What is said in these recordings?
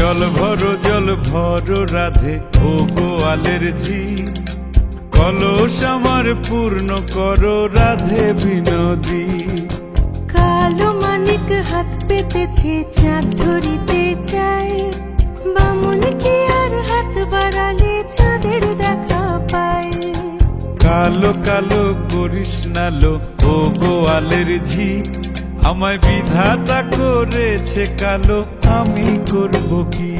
জল ভরো রাধে ও গোয়ালের ঝি, কলস আমার পূর্ণ করো রাধে বিনোদী। কালো মানিক হাত পেতেছে চাঁদ ধরিতে চায়, বামুন কি আর হাত বাড়ালে চাঁদের দেখা পায়। কালো কালো করিস নালো ও গোয়ালের ঝি, আমায় বিধাতা করেছে কালো, আমি করব কি?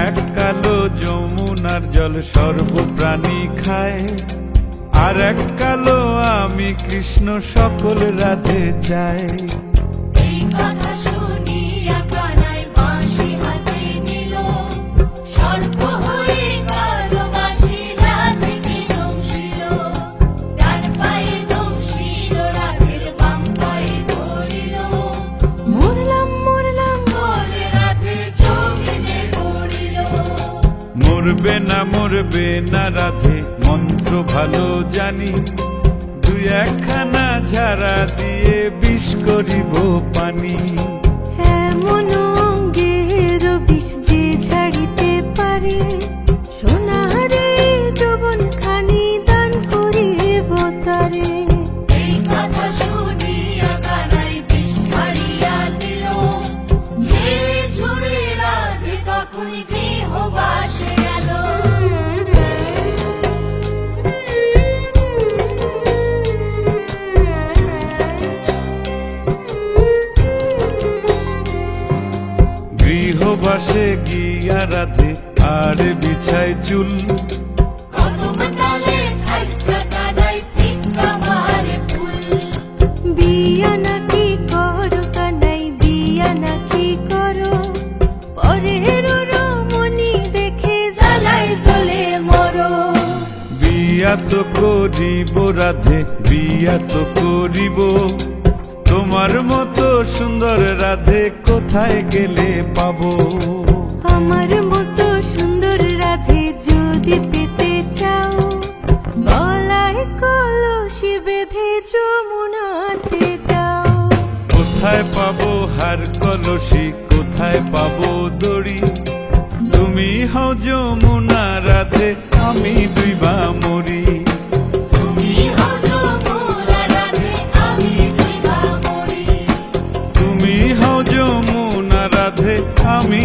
এক কালো যমুনার জল সর্বপ্রাণী খায়, আর এক কালো আমি কৃষ্ণ সকল রাধে চাই। এই কথা শুনিয়া কানাই বাঁশি হাতে নিল, সর্প হয়ে কালো বাঁশি রাধেকে দংশিল। ডান পায়ে দংশিল রাধের বাম পায়ে ধরিল, মরলাম মরলাম বলে রাধে জমিনে পড়িল। মরবে না রাধে মন্ত্র ভালো জানি, দুই একখানা ঝাড়া দিয়ে বিষ করিব পানি। এমন অঙ্গের বিষ যে ছাড়িতে পারে, সোনারে যৌবন খানি দান করিব তারে। এই কথা শুনিয়া কানাই বিষ ছাড়িয়া দিল, ঝেড়ে ঝুড়ে রাধে তখনই গৃহবাসে গেল। গৃহবাসে গিয়া রাধে আর বিছায় চুল, কদম ডালে থাইকা কানাই ফিক্কা মারে ফুল। বিয়া নাকি করো কানাই বিয়া নাকি করো, পরের রমণী দেখে জ্বালায় জ্বলে মরো। বিয়া তো করিব রাধে বিয়া তো করিব, তোমার মতো সুন্দর রাধে কোথায় গেলে পাবো? আমার মতো সুন্দর রাধে যদি পেতে চাও, গলায় কলসি বেঁধে যমুনাতে যাও। কোথায় পাবো হার কলসি, কোথায় পাবো দড়ি? তুমি হও যমুনা রাধে, আমি ডুইবা মরি। তুমি হও যমুনা রাধে, আমি ডুইবা মরি। তুমি হও যমুনা রাধে, আমি